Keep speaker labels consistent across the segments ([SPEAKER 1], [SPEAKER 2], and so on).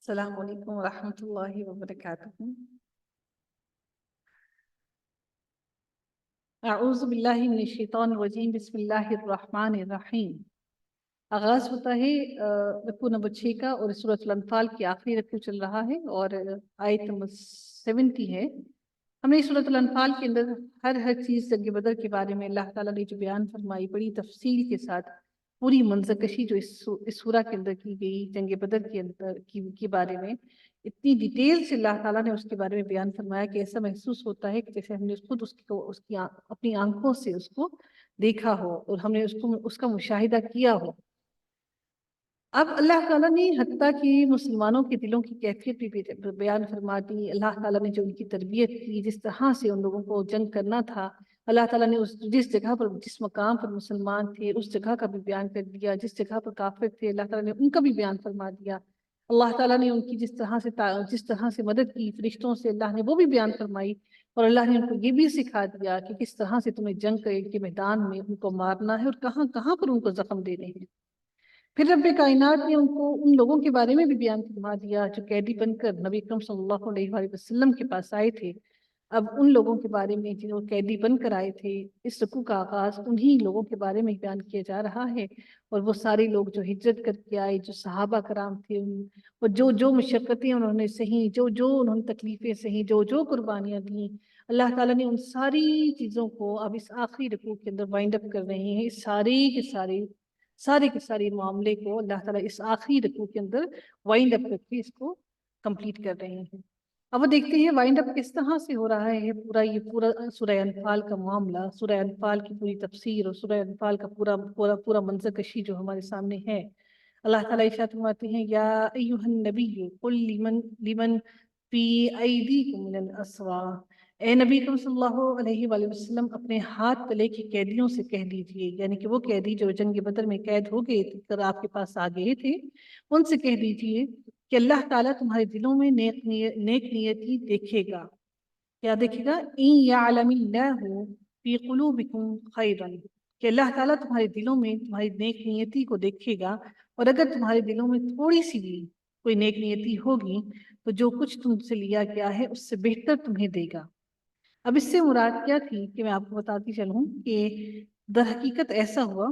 [SPEAKER 1] السلام علیکم ورحمۃ اللہ وبرکاتہ۔ اعوذ باللہ من الشیطان الرجیم، بسم اللہ الرحمن الرحیم۔ آغاز ہوتا ہے رکوع نمبر 6 کا، اور سورۃ الانفال کی آخری رکوع چل رہا ہے اور آیت نمبر 70 ہے۔ ہم نے سورۃ الانفال کے اندر ہر چیز جنگ بدر کے بارے میں اللہ تعالیٰ نے جو بیان فرمائی، بڑی تفصیل کے ساتھ پوری منظر کشی جو اس سورہ کے اندر کی گئی جنگ بدر کے اندر کے بارے میں، اتنی ڈیٹیل سے اللہ تعالیٰ نے اس کے بارے میں بیان فرمایا کہ ایسا محسوس ہوتا ہے کہ جیسے ہم نے خود اس کی اپنی آنکھوں سے اس کو دیکھا ہو اور ہم نے اس کا مشاہدہ کیا ہو۔ اب اللہ تعالیٰ نے حتیٰ کہ مسلمانوں کے دلوں کی کیفیت بھی بیان فرما دی۔ اللہ تعالیٰ نے جو ان کی تربیت کی، جس طرح سے ان لوگوں کو جنگ کرنا تھا، اللہ تعالیٰ نے جس جگہ پر جس مقام پر مسلمان تھے اس جگہ کا بھی بیان کر دیا، جس جگہ پر کافر تھے اللہ تعالیٰ نے ان کا بھی بیان فرما دیا۔ اللہ تعالیٰ نے ان کی جس طرح سے مدد کی فرشتوں سے، اللہ نے وہ بھی بیان فرمائی، اور اللہ نے ان کو یہ بھی سکھا دیا کہ کس طرح سے تمہیں جنگ کے میدان میں ان کو مارنا ہے اور کہاں کہاں پر ان کو زخم دینے ہیں۔ پھر رب کائنات نے ان لوگوں کے بارے میں بھی بیان فرما دیا جو قیدی بن کر نبی اکرم صلی اللہ علیہ وآلہ وسلم کے پاس آئے تھے۔ اب ان لوگوں کے بارے میں جنہوں قیدی بن کر آئے تھے، اس رکوع کا آغاز انہی لوگوں کے بارے میں بیان کیا جا رہا ہے، اور وہ سارے لوگ جو ہجرت کر کے آئے، جو صحابہ کرام تھے، اور جو مشقتیں انہوں نے سہیں، جو انہوں نے تکلیفیں سہیں، جو قربانیاں دیں، اللہ تعالیٰ نے ان ساری چیزوں کو اب اس آخری رکوع کے اندر وائنڈ اپ کر رہے ہیں۔ اس سارے کے سارے معاملے کو اللہ تعالیٰ اس آخری رکوع کے اندر وائنڈ اپ کر کے اس کو کمپلیٹ کر رہے ہیں۔ اب وہ دیکھتے ہیں وائنڈ اپ کس طرح سے ہو رہا ہے یہ پورا سورہ انفال کا معاملہ، سورہ انفال کی پوری تفسیر اور سورہ انفال کا پورا منظر کشی جو ہمارے سامنے ہے۔ اللہ تعالیٰ ارشاد فرماتے ہیں، یا ایھا النبی قل لمن فی ایدیکم من الاسری، اے نبی کریم صلی اللہ علیہ وآلہ وسلم اپنے ہاتھ تلے کی قیدیوں سے کہہ دیجئے، یعنی کہ وہ قیدی جو جنگ بدر میں قید ہو گئے تھے، آپ کے پاس آ گئے تھے، ان سے کہہ دیجئے کہ اللہ تعالیٰ تمہارے دلوں میں نیک نیتی دیکھے گا۔ کیا دیکھے گا؟ ان یعلم اللہ فی قلوبکم خیرا، کہ اللہ تعالیٰ تمہارے دلوں میں تمہاری نیک نیتی کو دیکھے گا، اور اگر تمہارے دلوں میں تھوڑی سی بھی کوئی نیک نیتی ہوگی تو جو کچھ تم سے لیا گیا ہے اس سے بہتر تمہیں دے گا۔ اب اس سے مراد کیا تھی کہ میں آپ کو بتاتی چلوں کہ در حقیقت ایسا ہوا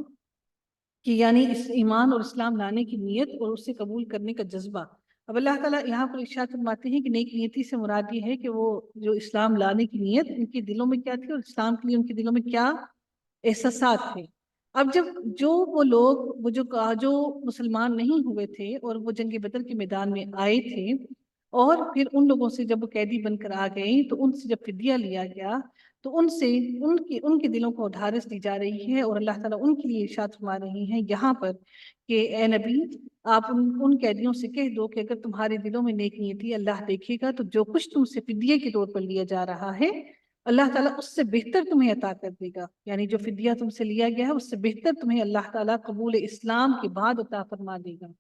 [SPEAKER 1] کہ یعنی اس ایمان اور اسلام لانے کی نیت اور اسے قبول کرنے کا جذبہ۔ اب اللہ تعالیٰ یہاں پر ارشاد فرماتے ہیں کہ نیک نیتی سے مراد یہ ہے کہ وہ جو اسلام لانے کی نیت ان کے دلوں میں کیا تھی، اور اسلام کے لیے ان کے دلوں میں کیا احساسات تھے۔ اب جو وہ لوگ جو مسلمان نہیں ہوئے تھے اور وہ جنگ بدر کے میدان میں آئے تھے، اور پھر ان لوگوں سے جب وہ قیدی بن کر آ گئے تو ان سے جب فدیہ لیا گیا تو ان کے دلوں کو ڈھارس دی جا رہی ہے، اور اللہ تعالیٰ ان کے لیے ارشاد فرما رہی ہیں یہاں پر کہ اے نبی آپ ان قیدیوں سے کہہ دو کہ اگر تمہارے دلوں میں نیک نیتی اللہ دیکھے گا تو جو کچھ تم سے فدیے کے طور پر لیا جا رہا ہے اللہ تعالیٰ اس سے بہتر تمہیں عطا کر دے گا، یعنی جو فدیہ تم سے لیا گیا ہے اس سے بہتر تمہیں اللہ تعالیٰ قبول اسلام کے بعد عطا فرما دے گا۔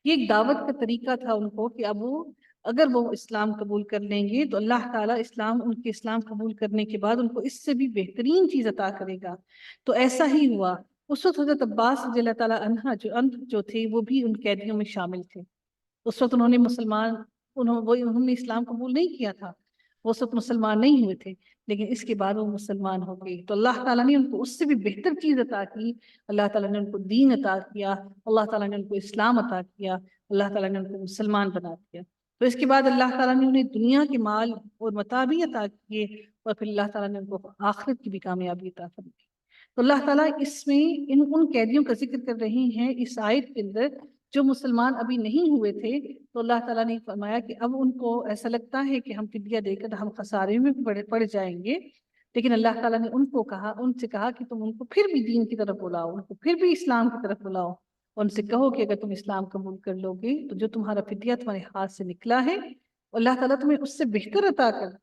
[SPEAKER 1] یہ ایک دعوت کا طریقہ تھا ان کو کہ اب اگر وہ اسلام قبول کر لیں گے تو اللہ تعالیٰ ان کے اسلام قبول کرنے کے بعد ان کو اس سے بھی بہترین چیز عطا کرے گا۔ تو ایسا ہی ہوا۔ اس وقت حضرت عباس رضی اللہ تعالیٰ عنہ جو تھے وہ بھی ان قیدیوں میں شامل تھے۔ اس وقت انہوں نے اسلام قبول نہیں کیا تھا، وہ سب مسلمان نہیں ہوئے تھے، لیکن اس کے بعد وہ مسلمان ہو گئے تو اللہ تعالیٰ نے ان کو اس سے بھی بہتر چیز عطا کی۔ اللہ تعالیٰ نے ان کو دین عطا کیا، اللہ تعالیٰ نے ان کو اسلام عطا کیا، اللہ تعالیٰ نے ان کو مسلمان بنا دیا۔ تو اس کے بعد اللہ تعالیٰ نے انہیں دنیا کے مال اور متاع بھی عطا کیے، اور پھر اللہ تعالیٰ نے ان کو آخرت کی بھی کامیابی عطا فرمائی۔ تو اللہ تعالیٰ اس میں ان قیدیوں کا ذکر کر رہے ہیں اس آیت کے اندر جو مسلمان ابھی نہیں ہوئے تھے۔ تو اللہ تعالیٰ نے فرمایا کہ اب ان کو ایسا لگتا ہے کہ ہم فدیہ دے کر ہم خسارے میں پڑ جائیں گے، لیکن اللہ تعالیٰ نے ان سے کہا کہ تم ان کو پھر بھی دین کی طرف بلاؤ، ان کو پھر بھی اسلام کی طرف بلاؤ، ان سے کہو کہ اگر تم اسلام قبول کر لو گے تو جو تمہارا فدیہ تمہارے ہاتھ سے نکلا ہے اللہ تعالیٰ تمہیں اس سے بہتر عطا کر۔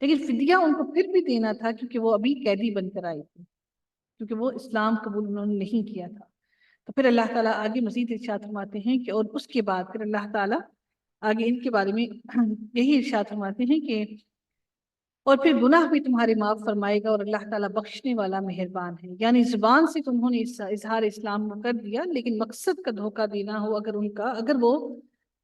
[SPEAKER 1] لیکن فدیہ ان کو پھر بھی دینا تھا کیونکہ وہ ابھی قیدی بن کر آئے تھے، کیونکہ وہ اسلام قبول انہوں نے نہیں کیا تھا۔ تو پھر اللہ تعالیٰ آگے مزید ارشاد فرماتے ہیں کہ اور اس کے بعد پھر اللہ تعالیٰ آگے ان کے بارے میں یہی ارشاد فرماتے ہیں کہ اور پھر گناہ بھی تمہارے معاف فرمائے گا اور اللہ تعالیٰ بخشنے والا مہربان ہے۔ یعنی زبان سے تمہوں نے اظہار اسلام کر دیا، لیکن مقصد کا دھوکہ دینا ہو اگر وہ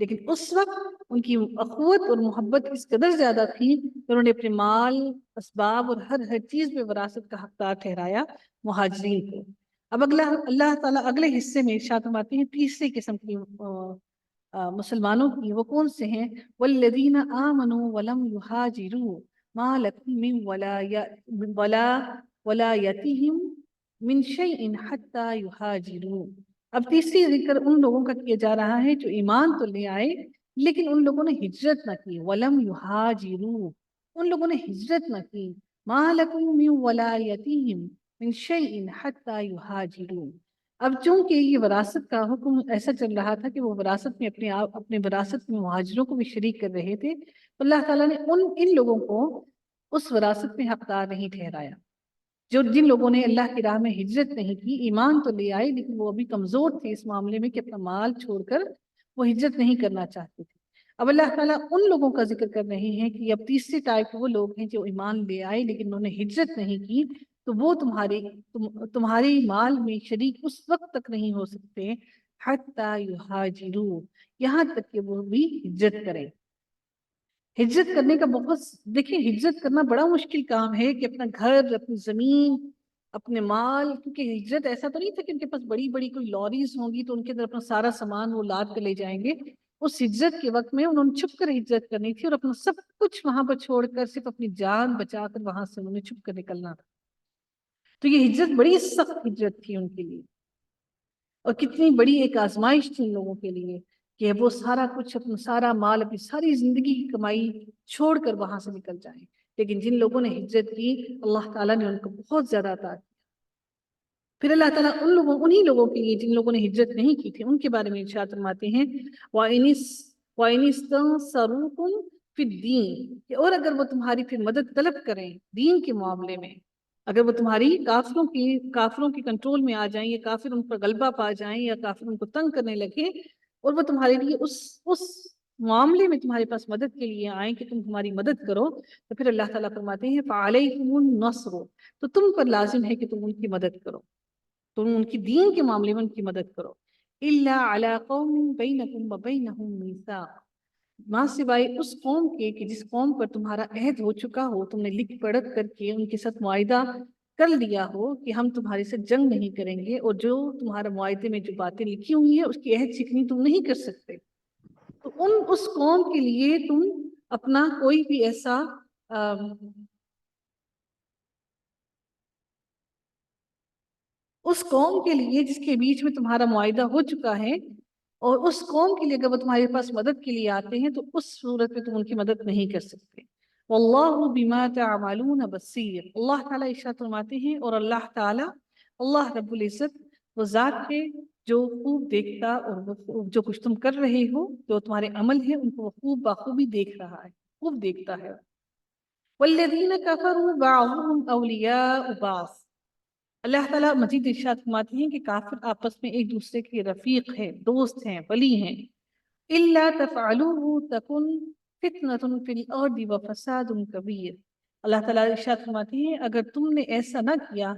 [SPEAKER 1] لیکن اس وقت ان کی اخوت اور محبت اس قدر زیادہ تھی کہ انہوں نے اپنے مال، اسباب اور ہر چیز میں وراثت کا حقدار ٹھہرایا مہاجرین کو۔ اب اللہ تعالیٰ اگلے حصے میں ارشاد فرماتے ہیں تیسری قسم کی مسلمانوں کی، وہ کون سے ہیں؟ والذین آمنوا ولم یہاجروا ما لکم من ولایتہم من شیء حتی یہاجروا۔ اب تیسری ذکر ان لوگوں کا کیا جا رہا ہے جو ایمان تو لے آئے لیکن ان لوگوں نے ہجرت نہ کی، ولم یہاجروا، ان لوگوں نے ہجرت نہ کی، ما لکم من ولایتہم من شیء حتی یہاجروا۔ اب چونکہ یہ وراثت کا حکم ایسا چل رہا تھا کہ وہ وراثت میں اپنے وراثت میں مہاجروں کو بھی شریک کر رہے تھے، تو اللہ تعالیٰ نے ان لوگوں کو اس وراثت میں حقدار نہیں ٹھہرایا۔ جن لوگوں نے اللہ کی راہ میں ہجرت نہیں کی، ایمان تو لے آئے لیکن وہ ابھی کمزور تھے اس معاملے میں کہ اپنا مال چھوڑ کر وہ ہجرت نہیں کرنا چاہتے تھے۔ اب اللہ تعالیٰ ان لوگوں کا ذکر کر رہے ہیں کہ اب تیسری ٹائپ وہ لوگ ہیں جو ایمان لے آئے لیکن انہوں نے ہجرت نہیں کی، تو وہ تمہاری مال میں شریک اس وقت تک نہیں ہو سکتے حتی یہاجروا، یہاں تک کہ وہ بھی ہجرت کریں۔ ہجرت کرنے کا دیکھیں ہجرت کرنا بڑا مشکل کام ہے کہ اپنا گھر، اپنی زمین، اپنے مال، کیونکہ ہجرت ایسا تو نہیں تھا کہ ان کے پاس بڑی بڑی کوئی لوریز ہوں گی تو ان کے اندر اپنا سارا سامان وہ لاد کر لے جائیں گے۔ اس ہجرت کے وقت میں انہوں نے چھپ کر ہجرت کرنی تھی اور اپنا سب کچھ وہاں پر چھوڑ کر صرف اپنی جان بچا کر وہاں سے انہوں نے چھپ کر نکلنا تھا۔ تو یہ ہجرت بڑی سخت ہجرت تھی ان کے لیے، اور کتنی بڑی ایک آزمائش تھی ان لوگوں کے لیے کہ وہ سارا کچھ، اپنا سارا مال، اپنی ساری زندگی کی کمائی چھوڑ کر وہاں سے نکل جائیں۔ لیکن جن لوگوں نے ہجرت کی اللہ تعالیٰ نے ان کو بہت زیادہ عطا کیا۔ پھر اللہ تعالیٰ انہی لوگوں کے لیے جن لوگوں نے ہجرت نہیں کی تھی ان کے بارے میں ارشاد فرماتے ہیں وَإِنِ اسْتَنصَرُوكُمْ فِي الدِّينِ، کہ اور اگر وہ تمہاری پھر مدد طلب کریں دین کے معاملے میں، اگر وہ تمہاری کافروں کی کنٹرول میں آ جائیں، یا کافر ان پر غلبہ پا جائیں، یا کافر ان کو تنگ کرنے لگے اور وہ تمہارے لیے اس معاملے میں تمہارے پاس مدد کے لیے آئیں کہ تم ہماری مدد کرو، تو پھر اللہ تعالیٰ فرماتے ہیں فَعَلَيْكُمُ النَّصْرُ، تو تم پر لازم ہے کہ تم ان کی مدد کرو، تم ان کی دین کے معاملے میں ان کی مدد کرو۔ إِلَّا عَلَىٰ قَوْمٍ بَيْنَكُمْ وَبَيْنَهُمْ مِيثَاقٌ، ماں سوائے اس قوم کے کہ جس قوم پر تمہارا عہد ہو چکا ہو، تم نے لکھ پڑھ کر کے ان کے ساتھ معاہدہ کر لیا ہو کہ ہم تمہارے ساتھ جنگ نہیں کریں گے، اور جو تمہارا معاہدے میں جو باتیں لکھی ہوئی ہیں اس کی عہد شکنی تم نہیں کر سکتے، تو اس قوم کے لیے تم اپنا کوئی بھی ایسا اس قوم کے لیے جس کے بیچ میں تمہارا معاہدہ ہو چکا ہے، اور اس قوم کے لیے اگر وہ تمہارے پاس مدد کے لیے آتے ہیں تو اس صورت میں تم ان کی مدد نہیں کر سکتے۔ واللہ بما تعملون بصیر، اللہ تعالیٰ ارشاد فرماتے ہیں اور اللہ تعالیٰ، اللہ رب العزت وہ ذات ہے جو خوب دیکھتا، اور وہ جو کچھ تم کر رہے ہو، جو تمہارے عمل ہے، ان کو وہ خوب بخوبی دیکھ رہا ہے، خوب دیکھتا ہے۔ والذین کفروا بعضهم اولیاء بعض، اللہ تعالیٰ مزید ارشاد فرماتے ہیں کہ کافر آپس میں ایک دوسرے کے رفیق ہیں، دوست ہیں، ولی ہیں۔ إِلَّا تَفْعَلُوهُ تَكُنْ فِتْنَةٌ فِي الْأَرْضِ وَفَسَادٌ كَبِيرٌ، اللہ تعالیٰ ارشاد فرماتے ہیں اگر تم نے ایسا نہ کیا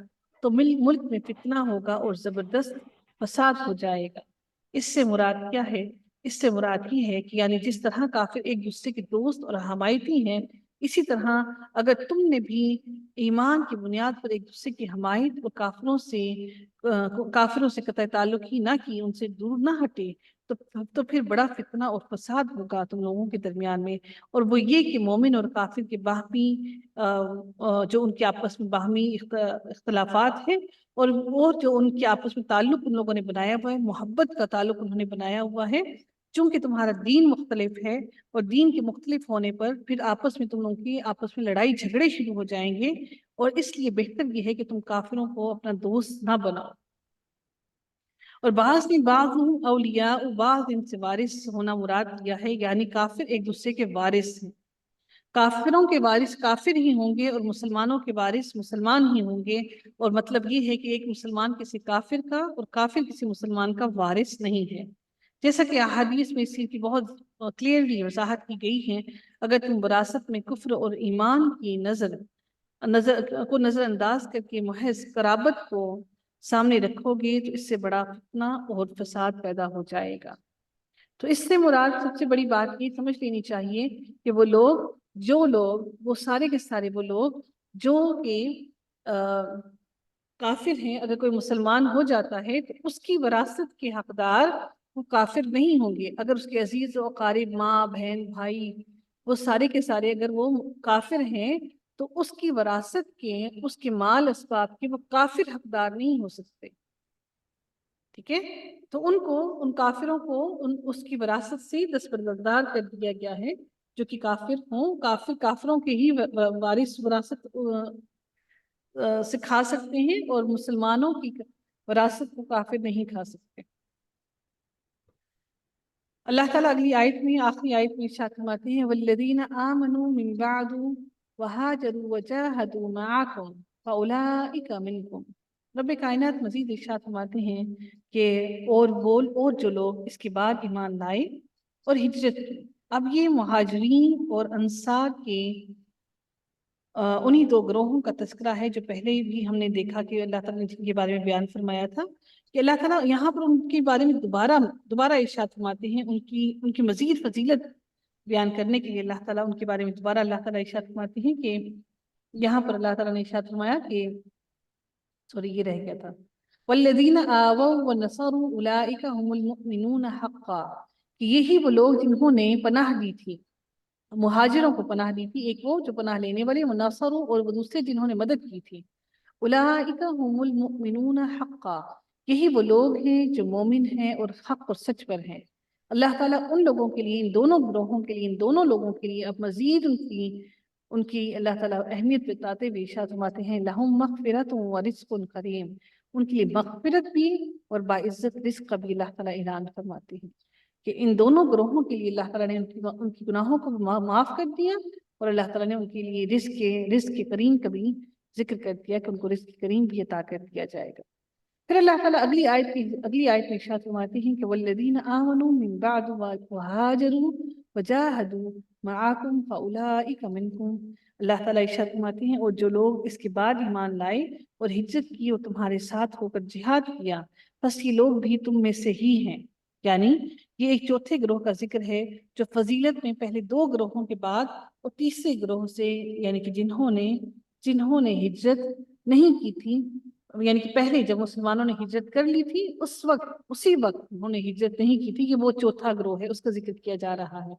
[SPEAKER 1] تو ملک میں فتنہ ہوگا اور زبردست فساد ہو جائے گا۔ اس سے مراد کیا ہے؟ اس سے مراد یہ ہے کہ یعنی جس طرح کافر ایک دوسرے کے دوست اور حمایتی ہیں، اسی طرح اگر تم نے بھی ایمان کی بنیاد پر ایک دوسرے کی حمایت اور کافروں سے قطع تعلق ہی نہ کی، ان سے دور نہ ہٹے، تو پھر بڑا فتنہ اور فساد ہوگا تم لوگوں کے درمیان میں، اور وہ یہ کہ مومن اور کافر کے باہمی جو ان کے آپس میں باہمی اختلافات ہیں، اور وہ جو ان کے آپس میں تعلق ان لوگوں نے بنایا ہوا ہے، محبت کا تعلق انہوں نے بنایا ہوا ہے، چونکہ تمہارا دین مختلف ہے، اور دین کے مختلف ہونے پر پھر آپس میں تم لوگوں کی آپس میں لڑائی جھگڑے شروع ہو جائیں گے، اور اس لیے بہتر یہ ہے کہ تم کافروں کو اپنا دوست نہ بناؤ۔ اور بعض اولیاء، بعض ان سے وارث ہونا مراد کیا ہے، یعنی کافر ایک دوسرے کے وارث ہیں، کافروں کے وارث کافر ہی ہوں گے اور مسلمانوں کے وارث مسلمان ہی ہوں گے، اور مطلب یہ ہے کہ ایک مسلمان کسی کافر کا اور کافر کسی مسلمان کا وارث نہیں ہے، جیسا کہ احادیث میں اس کی بہت کلیئرلی وضاحت کی گئی ہے۔ اگر تم وراثت میں کفر اور ایمان کی نظر انداز کر کے محض قرابت کو سامنے رکھو گے تو اس سے بڑا فتنہ اور فساد پیدا ہو جائے گا۔ تو اس سے مراد سب سے بڑی بات یہ سمجھ لینی چاہیے کہ وہ لوگ وہ سارے کے سارے وہ لوگ جو کہ کافر ہیں، اگر کوئی مسلمان ہو جاتا ہے تو اس کی وراثت کے حقدار وہ کافر نہیں ہوں گے۔ اگر اس کے عزیز و اقارب، ماں بہن بھائی، وہ سارے کے سارے اگر وہ کافر ہیں تو اس کی وراثت کے، اس کے مال اسباب کے وہ کافر حقدار نہیں ہو سکتے، ٹھیک ہے؟ تو ان کافروں کو اس کی وراثت سے دستبردار کر دیا گیا ہے، جو کہ کافر ہوں۔ کافروں کے ہی وارث وراثت سے کھا سکتے ہیں، اور مسلمانوں کی وراثت کو کافر نہیں کھا سکتے۔ اللہ تعالیٰ اگلی آیت میں، آخری آیت میں ارشاد فرماتے ہیں وَالَّذِينَ آمَنُوا مِن بَعْدُ وَهَاجَرُوا وَجَاهَدُوا مَعَكُمْ فَأُولَئِكَ مِنْكُمْ۔ رب کائنات مزید ارشاد فرماتے ہیں کہ اور جو لوگ اس کے بعد ایمان لائے اور ہجرت کی۔ اب یہ مہاجرین اور انصار کے انہی دو گروہوں کا تذکرہ ہے جو پہلے بھی ہم نے دیکھا کہ اللہ تعالیٰ نے جن کے بارے میں بیان فرمایا تھا کہ اللہ تعالیٰ یہاں پر ان کے بارے میں دوبارہ ارشاد فرماتے ہیں، ان کی مزید فضیلت بیان کرنے کے لیے اللہ تعالیٰ ان کے بارے میں دوبارہ اللہ تعالیٰ ارشاد فرماتے ہیں کہ یہاں پر اللہ تعالیٰ نے ارشاد فرمایا کہ یہ رہ گیا تھا والذین آووا ونصروا اولئک هم المؤمنون حقا، کہ یہی وہ لوگ جنہوں نے پناہ دی تھی، مہاجروں کو پناہ دی تھی، ایک وہ جو پناہ لینے والے، ونصروا اور وہ دوسرے جنہوں نے مدد کی تھی، اولئک هم المؤمنون حقا، یہی وہ لوگ ہیں جو مومن ہیں اور حق اور سچ پر ہیں۔ اللہ تعالیٰ ان لوگوں کے لیے، ان دونوں گروہوں کے لیے، ان دونوں لوگوں کے لیے اب مزید ان کی اللہ تعالیٰ اہمیت بتاتے ہوئے ارشاد فرماتے ہیں لہم مغفرۃ ورزق کریم، ان کے لیے مغفرت بھی اور باعزت رزق کا بھی اللہ تعالیٰ اعلان فرماتے ہیں کہ ان دونوں گروہوں کے لیے اللہ تعالیٰ نے ان کی گناہوں کو معاف کر دیا، اور اللہ تعالیٰ نے ان کے لیے رزق کریم کا بھی ذکر کر دیا کہ ان کو رزق کریم بھی عطا کر دیا جائے گا۔ پھر اللہ تعالیٰ اگلی آیت میں ارشاد فرماتے ہیں کہ والذین آمنوا من بعد وہاجروا وجاہدوا معاکم فاولئک منکم، اللہ تعالیٰ ارشاد فرماتے ہیں اور جو لوگ اس کے بعد ایمان لائے اور ہجرت کی اور تمہارے ساتھ ہو کر جہاد کیا، بس یہ لوگ بھی تم میں سے ہی ہیں۔ یعنی یہ ایک چوتھے گروہ کا ذکر ہے جو فضیلت میں پہلے دو گروہوں کے بعد اور تیسرے گروہ سے، یعنی کہ جنہوں نے ہجرت نہیں کی تھی، یعنی کہ پہلے جب مسلمانوں نے ہجرت کر لی تھی اسی وقت انہوں نے ہجرت نہیں کی تھی، یہ وہ چوتھا گروہ ہے، اس کا ذکر کیا جا رہا ہے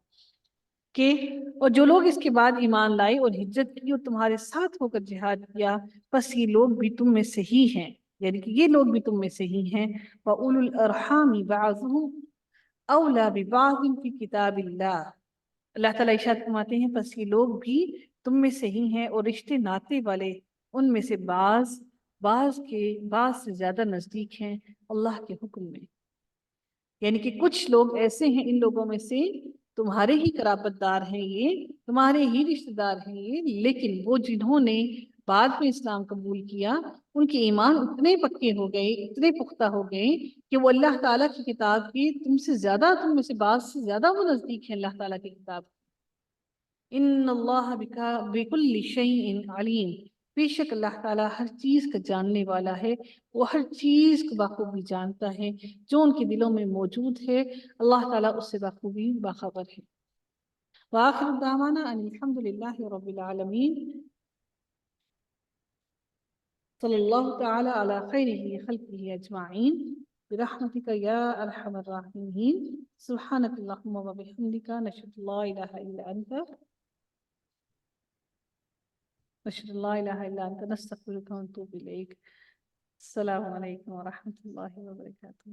[SPEAKER 1] کہ اور جو لوگ اس کے بعد ایمان لائے اور ہجرت کی اور تمہارے ساتھ ہو کر جہاد کیا، بس یہ لوگ بھی تم میں سے ہی ہیں، یعنی کہ یہ لوگ بھی تم میں سے ہی ہیں۔ وَأُولُو الْأَرْحَامِ بَعْضُهُمْ أَوْلَى بِبَعْضٍ فِي كِتَابِ اللَّهِ، اللہ تعالیٰ ارشاد فرماتے ہیں بس یہ لوگ بھی تم میں سے ہی ہیں، اور رشتے ناتے والے ان میں سے بعض سے زیادہ نزدیک ہیں اللہ کے حکم میں۔ یعنی کہ کچھ لوگ ایسے ہیں ان لوگوں میں سے، تمہارے ہی قرابت دار ہیں یہ، تمہارے ہی رشتہ دار ہیں یہ، لیکن وہ جنہوں نے بعد میں اسلام قبول کیا ان کے ایمان اتنے پکے ہو گئے، اتنے پختہ ہو گئے کہ وہ اللہ تعالیٰ کی کتاب کی تم میں سے بعض سے زیادہ وہ نزدیک ہیں اللہ تعالیٰ کی کتاب۔ ان اللہ بکل شیء علیم، بے شک اللہ تعالیٰ ہر چیز کا جاننے والا ہے، وہ ہر چیز کو بخوبی جانتا ہے، جو ان کے دلوں میں موجود ہے اللہ تعالیٰ اس سے بخوبی باخبر ہے۔ وآخر دعوانا ان الحمد للہ رب العالمین، صلی اللہ تعالی علی خیر خلقہ اجمعین برحمتک یا ارحم الراحمین، سبحانک اللہم وبحمدک، نشہد لا الہ الا انت، نستغفرک ونتوب الیک۔ السلام علیکم ورحمۃ اللہ وبرکاتہ۔